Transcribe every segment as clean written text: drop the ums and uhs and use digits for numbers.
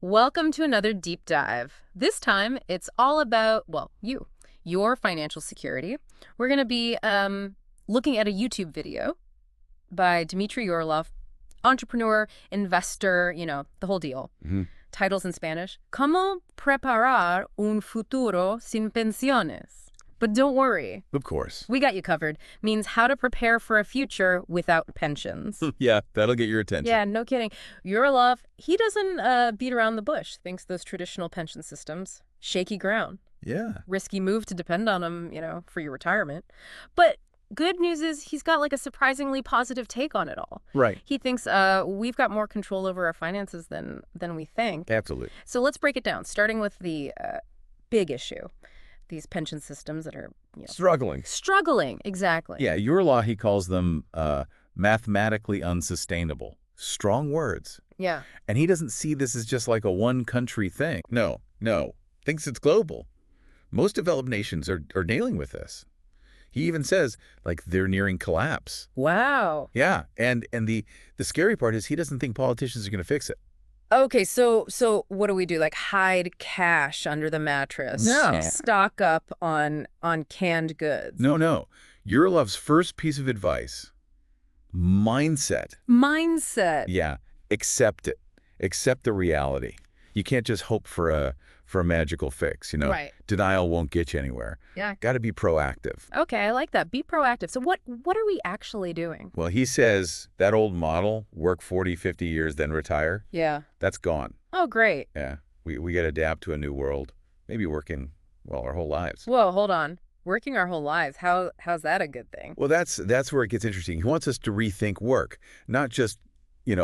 Welcome to another deep dive. This time, it's all about, well, your financial security. We're going to be looking at a YouTube video by Dmitry Yorlov, entrepreneur, investor, the whole deal. Titles in Spanish, ¿Cómo preparar un futuro sin pensiones? But don't worry. Of course. We got you covered. Means how to prepare for a future without pensions. Yeah, that'll get your attention. Yeah, no kidding. Yorlov, he doesn't beat around the bush. Thinks those traditional pension systems, shaky ground. Yeah. Risky move to depend on them, for your retirement. But good news is he's got like a surprisingly positive take on it all. Right. He thinks we've got more control over our finances than we think. Absolutely. So let's break it down, starting with the big issue. These pension systems that are struggling, exactly. Yeah, your law, he calls them mathematically unsustainable. Strong words. Yeah. And he doesn't see this as just like a one-country thing. No. Thinks it's global. Most developed nations are dealing with this. He even says, like, they're nearing collapse. Wow. Yeah, and the scary part is he doesn't think politicians are going to fix it. Okay, so what do we do? Like hide cash under the mattress? No. Stock up on canned goods? No. Yurlov's first piece of advice, mindset. Mindset. Yeah, accept it. Accept the reality. You can't just hope for a magical fix, Right. Denial won't get you anywhere. Yeah. Got to be proactive. Okay, I like that. Be proactive. So what are we actually doing? Well, he says that old model, work 40, 50 years, then retire, Yeah. that's gone. Oh, great. Yeah, we got to adapt to a new world, maybe working, well, our whole lives. Whoa, hold on. Working our whole lives. How's that a good thing? Well, that's where it gets interesting. He wants us to rethink work, not just,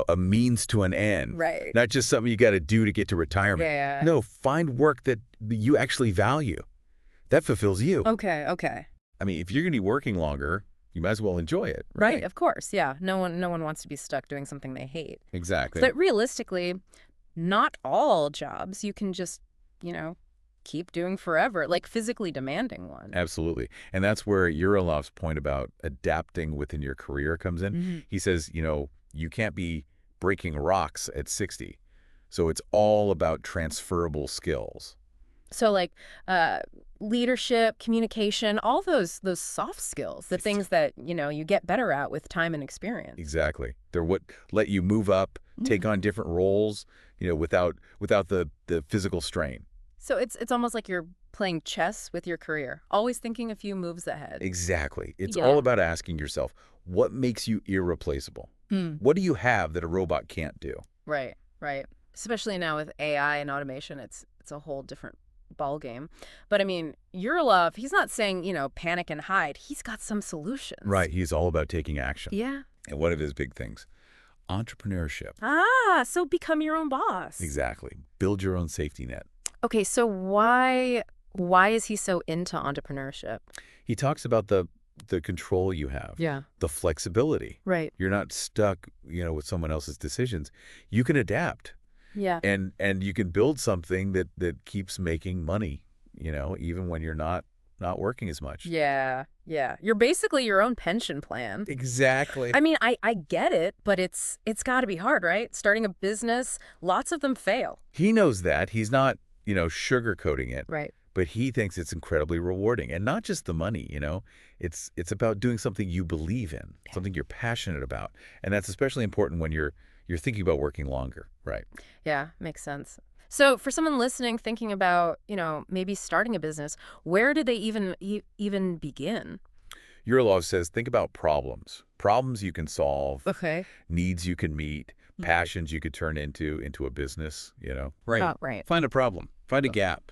a means to an end. Right. Not just something you got to do to get to retirement. Yeah. No, find work that you actually value. That fulfills you. Okay. I mean, if you're going to be working longer, you might as well enjoy it. Right, of course. Yeah. No one wants to be stuck doing something they hate. Exactly. But realistically, not all jobs you can just, keep doing forever, like physically demanding one. Absolutely. And that's where Yurilov's point about adapting within your career comes in. Mm-hmm. He says, you can't be breaking rocks at 60. So it's all about transferable skills. So like leadership, communication, all those soft skills, the things that, you get better at with time and experience. Exactly. They're what let you move up, take on different roles, without the physical strain. So it's almost like you're playing chess with your career, always thinking a few moves ahead. Exactly. It's Yeah. all about asking yourself, what makes you irreplaceable? What do you have that a robot can't do? Right. Especially now with AI and automation, it's a whole different ball game. But I mean, Yurlov, he's not saying, panic and hide. He's got some solutions. Right. He's all about taking action. Yeah. And one of his big things, entrepreneurship. So become your own boss. Exactly. Build your own safety net. Okay, so why is he so into entrepreneurship? He talks about the control you have. Yeah. The flexibility. Right. You're not stuck, with someone else's decisions. You can adapt. Yeah. And you can build something that keeps making money, even when you're not working as much. Yeah. You're basically your own pension plan. Exactly. I mean, I get it, but it's got to be hard, right? Starting a business, lots of them fail. He knows that. He's not, sugarcoating it. Right. But he thinks it's incredibly rewarding. And not just the money, It's about doing something you believe in, something you're passionate about. And that's especially important when you're thinking about working longer. Right. Yeah, makes sense. So for someone listening, thinking about, maybe starting a business, where do they even begin? Yurlov says, think about problems you can solve, Okay. needs you can meet, passions you could turn into a business, Right. Oh, right. Find a problem. Find a gap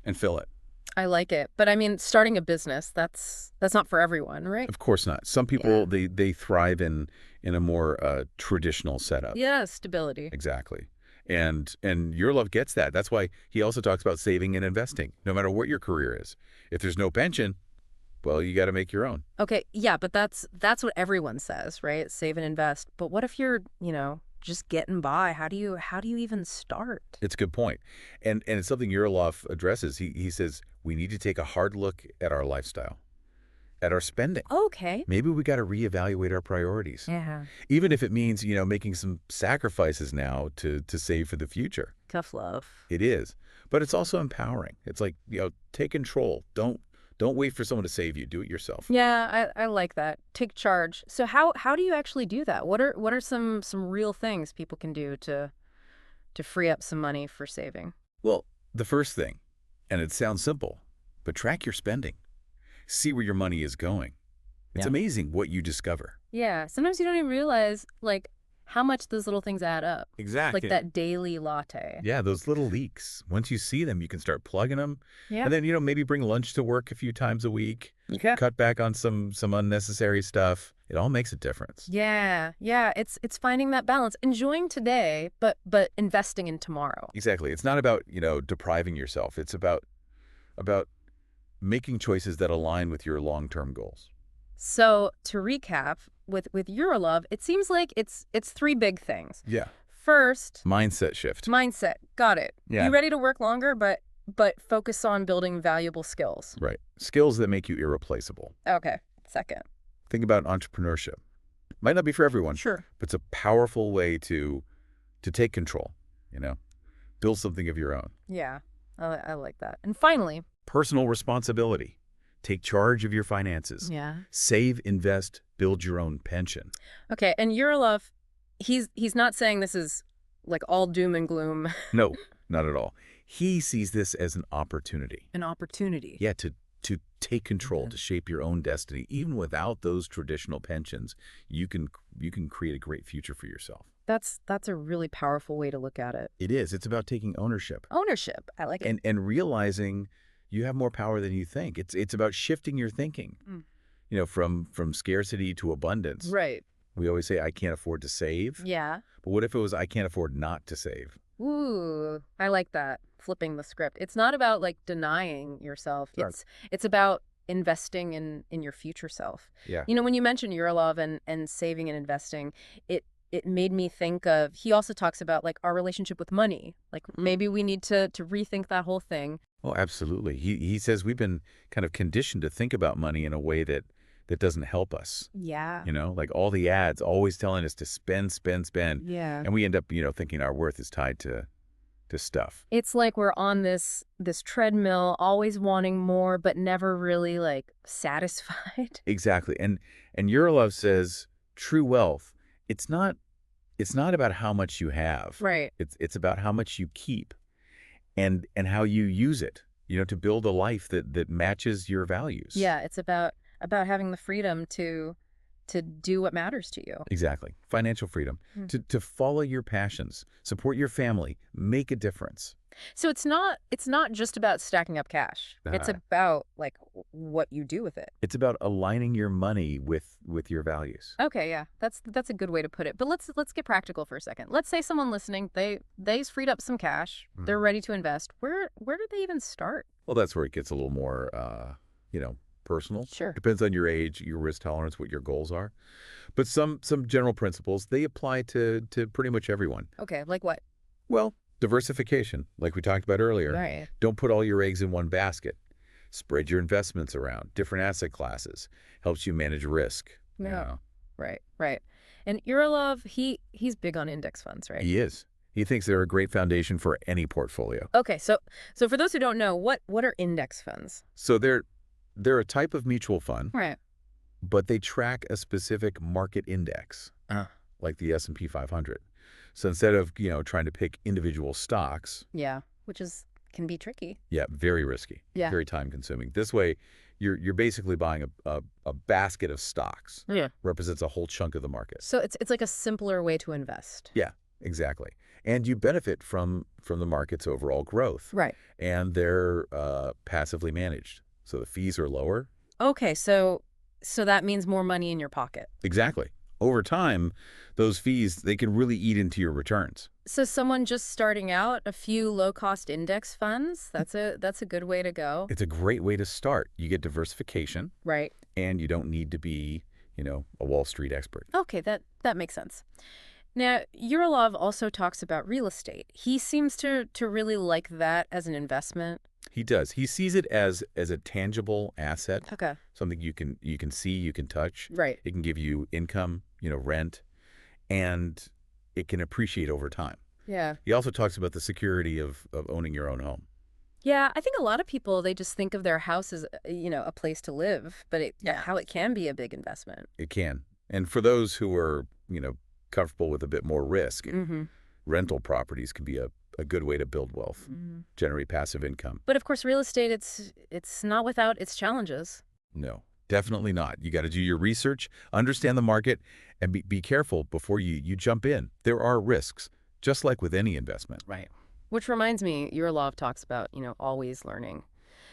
and fill it. I like it. But I mean, starting a business, that's not for everyone, right? Of course not. Some people, they thrive in a more traditional setup. Yeah, stability. Exactly. And Yurlov gets that. That's why he also talks about saving and investing, no matter what your career is. If there's no pension, well, you got to make your own. Okay, yeah, but that's what everyone says, right? Save and invest. But what if you're, just getting by? How do you even start? It's a good point. And it's something Yurlov addresses. He says we need to take a hard look at our lifestyle. at our spending. Okay. Maybe we got to reevaluate our priorities. Yeah. Even if it means, making some sacrifices now to save for the future. Tough love. It is. But it's also empowering. It's like, take control. Don't wait for someone to save you. Do it yourself. Yeah, I like that. Take charge. So how do you actually do that? What are some real things people can do to free up some money for saving? Well, the first thing, and it sounds simple, but track your spending. See where your money is going. It's Yeah. amazing what you discover. Yeah, sometimes you don't even realize how much those little things add up. Exactly. Like that daily latte. Yeah, those little leaks. Once you see them, you can start plugging them. Yeah. And then, maybe bring lunch to work a few times a week. Yeah. Cut back on some unnecessary stuff. It all makes a difference. Yeah, it's finding that balance, enjoying today, but investing in tomorrow. Exactly. It's not about, depriving yourself. It's about making choices that align with your long-term goals. So to recap, with Eurolove, it seems like it's three big things. Yeah. First, Mindset shift. mindset. Got it. Yeah. You ready to work longer, but focus on building valuable skills. Right. Skills that make you irreplaceable. Okay. Second. Think about entrepreneurship. Might not be for everyone, Sure. but it's a powerful way to take control, build something of your own. Yeah, I like that. And finally. Personal responsibility. Take charge of your finances. Yeah. Save, invest, build your own pension. Okay, and Eurolove, he's not saying this is like all doom and gloom. No, not at all. He sees this as an opportunity. An opportunity. Yeah, to take control, to shape your own destiny. Even without those traditional pensions, you can create a great future for yourself. That's a really powerful way to look at it. It is. It's about taking ownership. Ownership. I like it. And realizing you have more power than you think. It's about shifting your thinking. From scarcity to abundance. Right. We always say, I can't afford to save. Yeah. But what if it was, I can't afford not to save? Ooh, I like that. Flipping the script. It's not about denying yourself. Right. It's about investing in your future self. Yeah. When you mentioned Eurolove and saving and investing, it made me think of, he also talks about our relationship with money. Maybe we need to rethink that whole thing. Oh, absolutely. He says we've been kind of conditioned to think about money in a way that doesn't help us. Yeah. Like all the ads always telling us to spend, spend, spend. Yeah. And we end up, thinking our worth is tied to stuff. It's like we're on this treadmill, always wanting more, but never really satisfied. Exactly. And Eurolove says true wealth, it's not about how much you have. Right. It's about how much you keep and how you use it, to build a life that matches your values. Yeah, it's about having the freedom to do what matters to you. Exactly. Financial freedom. To follow your passions, support your family, make a difference. So it's not just about stacking up cash. It's about what you do with it. It's about aligning your money with your values. Okay, yeah. That's a good way to put it. But let's get practical for a second. Let's say someone listening, they've freed up some cash. They're ready to invest. Where do they even start? Well, that's where it gets a little more personal. Sure. Depends on your age, your risk tolerance, what your goals are. But some general principles, they apply to pretty much everyone. Okay, like what? Well, diversification, like we talked about earlier. Right. Don't put all your eggs in one basket. Spread your investments around, different asset classes. Helps you manage risk. Yeah. Right. And Eurolove, he's big on index funds, right? He is. He thinks they're a great foundation for any portfolio. Okay, so for those who don't know, what are index funds? So they're a type of mutual fund, Right. but they track a specific market index, like the S&P 500. So instead of, trying to pick individual stocks. Yeah, which can be tricky. Yeah, very risky. Yeah. Very time consuming. This way, you're basically buying a basket of stocks. Yeah. Represents a whole chunk of the market. So it's like a simpler way to invest. Yeah, exactly. And you benefit from the market's overall growth. Right. And they're passively managed. So the fees are lower. Okay, so that means more money in your pocket. Exactly. Over time, those fees, they can really eat into your returns. So someone just starting out, a few low-cost index funds, that's a good way to go. It's a great way to start. You get diversification. Right. And you don't need to be, a Wall Street expert. Okay, that makes sense. Now, Eurolove also talks about real estate. He seems to really like that as an investment. He does. He sees it as a tangible asset, Okay. something you can see, you can touch. Right. It can give you income, rent, and it can appreciate over time. Yeah. He also talks about the security of owning your own home. Yeah, I think a lot of people, they just think of their house as, a place to live, but how it can be a big investment. It can. And for those who are, comfortable with a bit more risk, Mm-hmm. rental properties can be a good way to build wealth, generate passive income. But of course, real estate, it's not without its challenges. No, definitely not. You got to do your research, understand the market, and be careful before you jump in. There are risks, just like with any investment. Right. Which reminds me, your law talks about, always learning,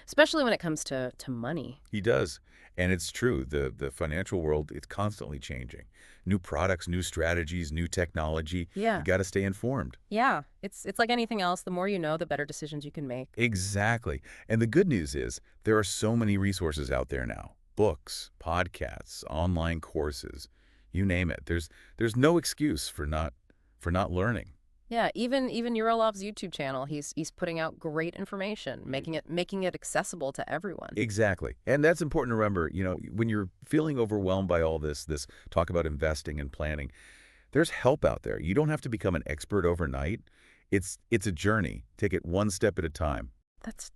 especially when it comes to money. He does. And it's true. The financial world, it's constantly changing. New products, new strategies, new technology. Yeah. You got to stay informed. Yeah. It's like anything else. The more you know, the better decisions you can make. Exactly. And the good news is there are so many resources out there now. Books, podcasts, online courses, you name it. There's no excuse for not learning. Yeah, even Eurolov's YouTube channel, he's putting out great information, making it accessible to everyone. Exactly. And that's important to remember, when you're feeling overwhelmed by all this talk about investing and planning, there's help out there. You don't have to become an expert overnight. It's a journey. Take it one step at a time.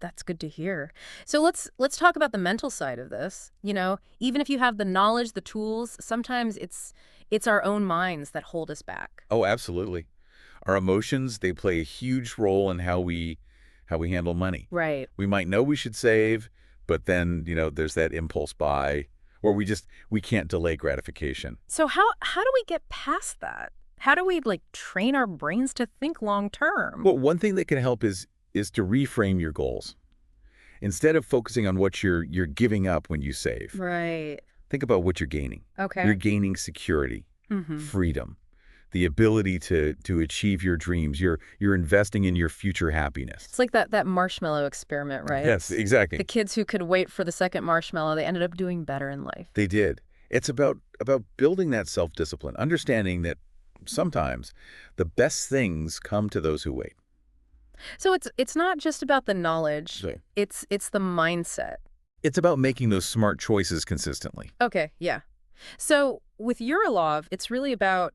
That's good to hear. So let's talk about the mental side of this. Even if you have the knowledge, the tools, sometimes it's our own minds that hold us back. Oh, absolutely. Our emotions, they play a huge role in how we handle money. Right. We might know we should save, but then, there's that impulse buy, or we can't delay gratification. So how do we get past that? How do we train our brains to think long term? Well, one thing that can help is to reframe your goals. Instead of focusing on what you're giving up when you save, Right. think about what you're gaining. Okay. You're gaining security, freedom, the ability to achieve your dreams. You're investing in your future happiness. It's like that marshmallow experiment, right? Yes, exactly. The kids who could wait for the second marshmallow, they ended up doing better in life. They did. It's about building that self-discipline, understanding that sometimes the best things come to those who wait. So it's not just about the knowledge. Right. It's the mindset. It's about making those smart choices consistently. Okay, yeah. So with Eurolov, it's really about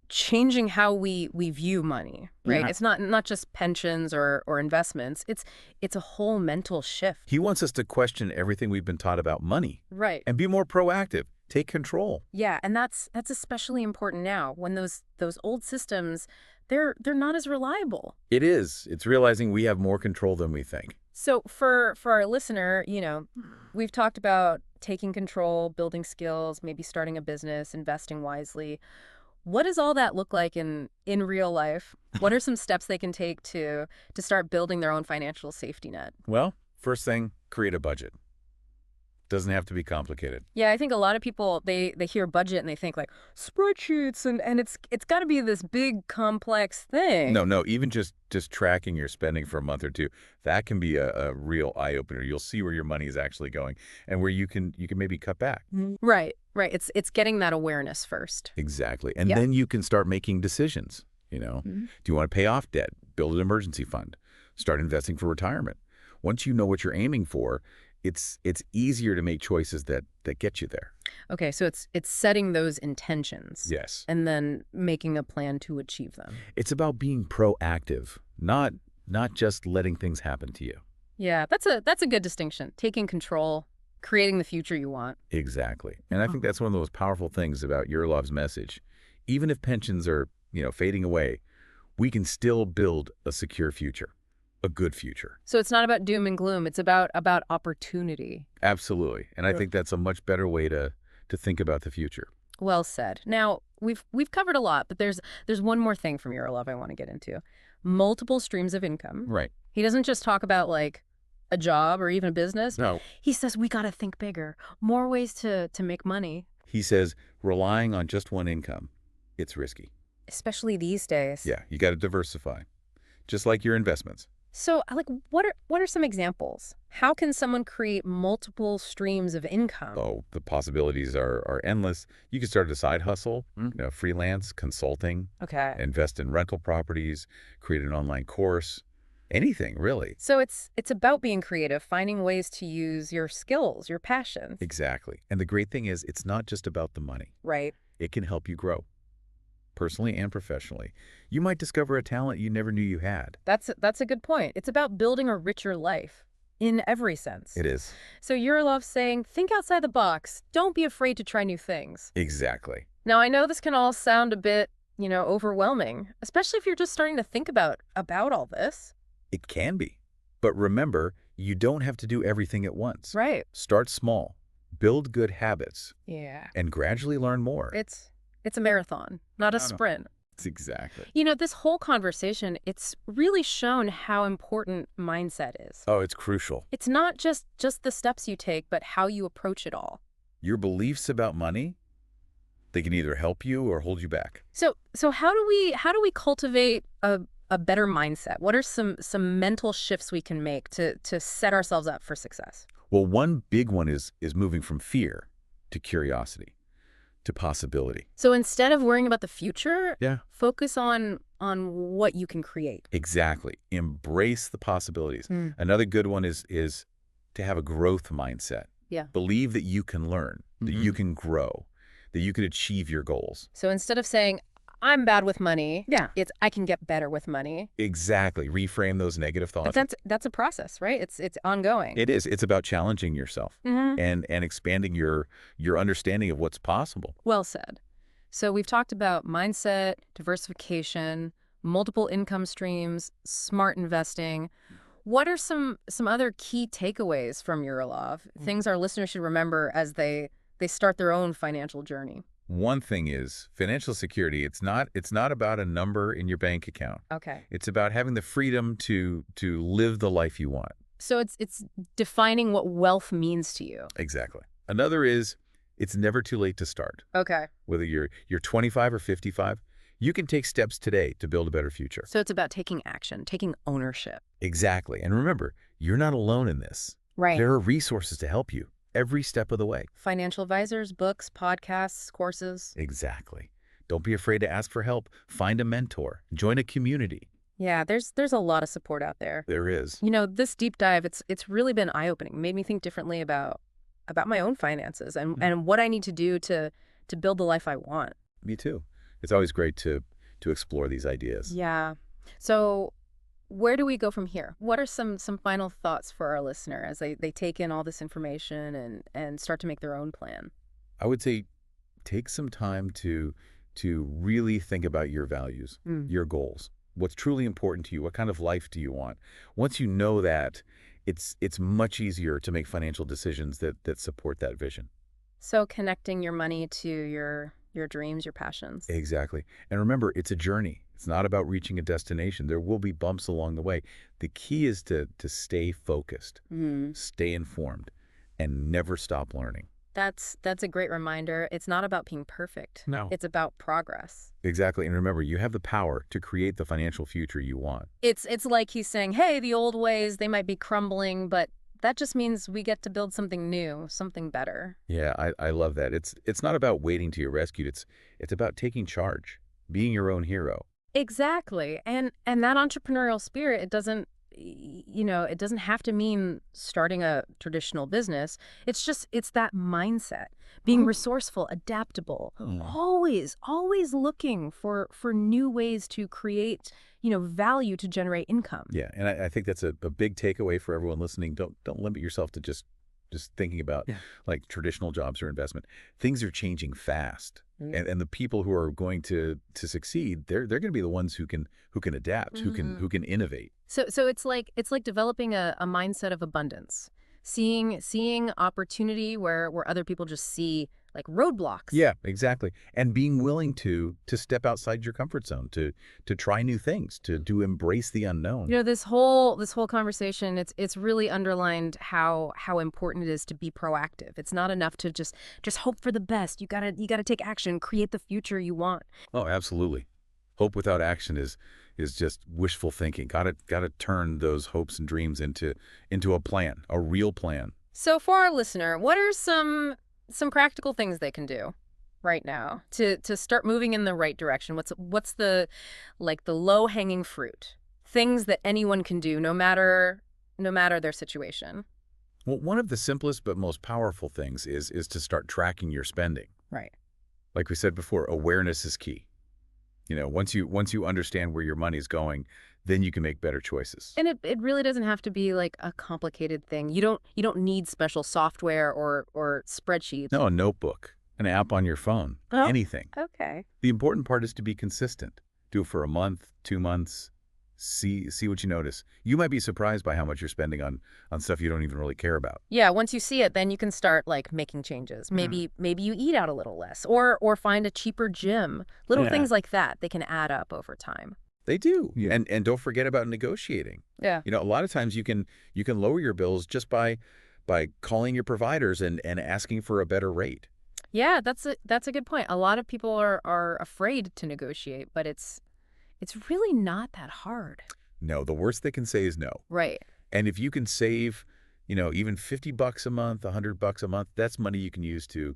changing how we view money, right? Yeah. It's not just pensions or investments. It's a whole mental shift. He wants us to question everything we've been taught about money Right. and be more proactive, take control. Yeah, and that's especially important now when those old systems, they're not as reliable. It is. It's realizing we have more control than we think. So for our listener, we've talked about taking control, building skills, maybe starting a business, investing wisely. What does all that look like in real life? What are some steps they can take to start building their own financial safety net? Well, first thing, create a budget. Doesn't have to be complicated. Yeah, I think a lot of people, they hear budget and they think spreadsheets and it's got to be this big complex thing. No, even just tracking your spending for a month or two, that can be a real eye-opener. You'll see where your money is actually going and where you can maybe cut back. Right. It's getting that awareness first. Exactly. And Yep. then you can start making decisions. Do you want to pay off debt, build an emergency fund, start investing for retirement? Once you know what you're aiming for, it's easier to make choices that get you there. Okay, so it's setting those intentions. Yes. And then making a plan to achieve them. It's about being proactive, not just letting things happen to you. Yeah, that's a good distinction. Taking control, creating the future you want. Exactly. And I think that's one of the most powerful things about Eurolov's message. Even if pensions are, fading away, we can still build a secure future, a good future. So it's not about doom and gloom. It's about opportunity. Absolutely. And I think that's a much better way to think about the future. Well said. Now, we've covered a lot, but there's one more thing from Eurolov I want to get into. Multiple streams of income. Right. He doesn't just talk about a job or even a business. No. He says we got to think bigger, more ways to make money. He says relying on just one income, it's risky. Especially these days. Yeah, you got to diversify, just like your investments. So, what are some examples? How can someone create multiple streams of income? Oh, the possibilities are endless. You can start a side hustle, freelance, consulting, Okay. invest in rental properties, create an online course, Anything, really. So it's about being creative, finding ways to use your skills, your passions. Exactly. And the great thing is, it's not just about the money. Right. It can help you grow, personally and professionally. You might discover a talent you never knew you had. That's a good point. It's about building a richer life in every sense. It is. So Yurilov saying, think outside the box. Don't be afraid to try new things. Exactly. Now, I know this can all sound a bit, overwhelming, especially if you're just starting to think about all this. It can be. But remember, you don't have to do everything at once. Right. Start small, build good habits, Yeah. and gradually learn more. It's a marathon, not a No, no. sprint. It's exactly. This whole conversation, it's really shown how important mindset is. Oh, it's crucial. It's not just the steps you take, but how you approach it all. Your beliefs about money, they can either help you or hold you back. So how do we cultivate a better mindset? What are some mental shifts we can make to set ourselves up for success? Well, one big one is moving from fear to curiosity to possibility. So instead of worrying about the future, Yeah. focus on what you can create. Exactly. Embrace the possibilities. Mm. Another good one is to have a growth mindset. Yeah. Believe that you can learn, that you can grow, that you can achieve your goals. So instead of saying, I'm bad with money, Yeah. it's I can get better with money. Exactly. Reframe those negative thoughts. But that's a process, right? It's ongoing. It is. It's about challenging yourself Mhm. and expanding your understanding of what's possible. Well said. So we've talked about mindset, diversification, multiple income streams, smart investing. What are some other key takeaways from Yurilov? Things our listeners should remember as they start their own financial journey? One thing is financial security. It's not about a number in your bank account. Okay. It's about having the freedom to live the life you want. So it's defining what wealth means to you. Exactly. Another is it's never too late to start. Okay. Whether you're 25 or 55, you can take steps today to build a better future. So it's about taking action, taking ownership. Exactly. And remember, you're not alone in this. Right. There are resources to help you every step of the way. Financial advisors, books, podcasts, courses. Exactly. Don't be afraid to ask for help. Find a mentor. Join a community. Yeah, there's a lot of support out there. There is. This deep dive, it's really been eye-opening. Made me think differently about my own finances and what I need to do to build the life I want. Me too. It's always great to explore these ideas. Yeah. So where do we go from here? What are some final thoughts for our listener as they take in all this information and start to make their own plan? I would say take some time to really think about your values, your goals, what's truly important to you, what kind of life do you want. Once you know that, it's much easier to make financial decisions that support that vision. So connecting your money to your dreams, your passions. Exactly. And remember, it's a journey. It's not about reaching a destination. There will be bumps along the way. The key is to stay focused, stay informed, and never stop learning. That's a great reminder. It's not about being perfect. No. It's about progress. Exactly. And remember, you have the power to create the financial future you want. It's like he's saying, hey, the old ways, they might be crumbling, but that just means we get to build something new, something better. Yeah, I love that. It's not about waiting till you're rescued. It's about taking charge, being your own hero. Exactly. And that entrepreneurial spirit, it doesn't have to mean starting a traditional business. It's that mindset, being resourceful, adaptable, always looking for new ways to create, value to generate income. Yeah, and I think that's a big takeaway for everyone listening. Don't limit yourself to just thinking about like traditional jobs or investment. Things are changing fast. And the people who are going to succeed, they're going to be the ones who can adapt, who can innovate. So it's like developing a mindset of abundance, seeing opportunity where other people just see like roadblocks. Yeah, exactly. And being willing to step outside your comfort zone, to try new things, to embrace the unknown. This whole conversation, it's really underlined how important it is to be proactive. It's not enough to just hope for the best. You gotta take action, create the future you want. Oh, absolutely. Hope without action is just wishful thinking. Gotta turn those hopes and dreams into a plan, a real plan. So for our listener, what are some practical things they can do right now to start moving in the right direction? What's the low-hanging fruit? things that anyone can do, no matter their situation. Well, one of the simplest but most powerful things is to start tracking your spending. Right. Like we said before, awareness is key. Once you understand where your money's going, then you can make better choices. And it really doesn't have to be like a complicated thing. You don't need special software or spreadsheets. No, a notebook, an app on your phone, Oh, anything. okay. The important part is to be consistent. Do it for a month, 2 months. See what you notice. You might be surprised by how much you're spending on stuff you don't even really care about. Yeah, once you see it, then you can start like making changes. Maybe you eat out a little less or find a cheaper gym. Little Yeah. things like that, they can add up over time. They do. Yeah. And don't forget about negotiating. Yeah. A lot of times you can lower your bills just by calling your providers and asking for a better rate. Yeah, that's a good point. A lot of people are afraid to negotiate, but it's really not that hard. No, the worst they can say is no. Right. And if you can save, even $50 a month, $100 a month, that's money you can use to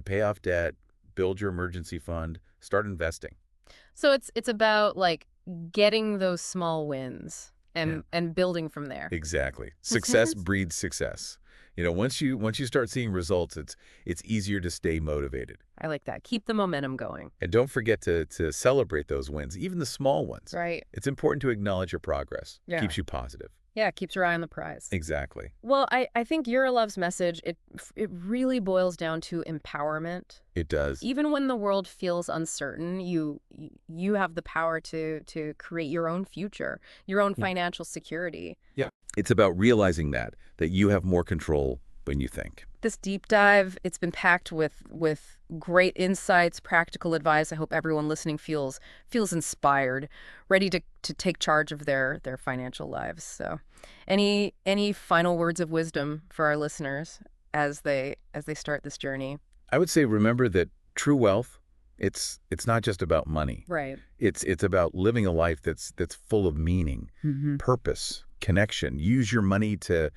pay off debt, build your emergency fund, start investing. So it's about like getting those small wins and building from there. Exactly. Success breeds success. Once you start seeing results, it's easier to stay motivated. I like that. Keep the momentum going. And don't forget to celebrate those wins, even the small ones. Right. It's important to acknowledge your progress. Yeah. Keeps you positive. Yeah, it keeps your eye on the prize. Exactly. Well, I think Love's message, it really boils down to empowerment. It does. Even when the world feels uncertain, you have the power to create your own future, your own financial security. Yeah. It's about realizing that you have more control than you think. This deep dive, it's been packed with great insights, practical advice. I hope everyone listening feels inspired, ready to take charge of their financial lives. So, any final words of wisdom for our listeners as they start this journey? I would say remember that true wealth, it's not just about money. Right. It's about living a life that's full of meaning, purpose, connection. Use your money to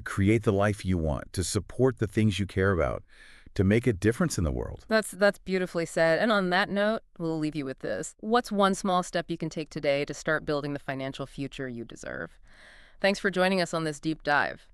create the life you want, to support the things you care about, to make a difference in the world. That's beautifully said. And on that note, we'll leave you with this. What's one small step you can take today to start building the financial future you deserve? Thanks for joining us on this deep dive.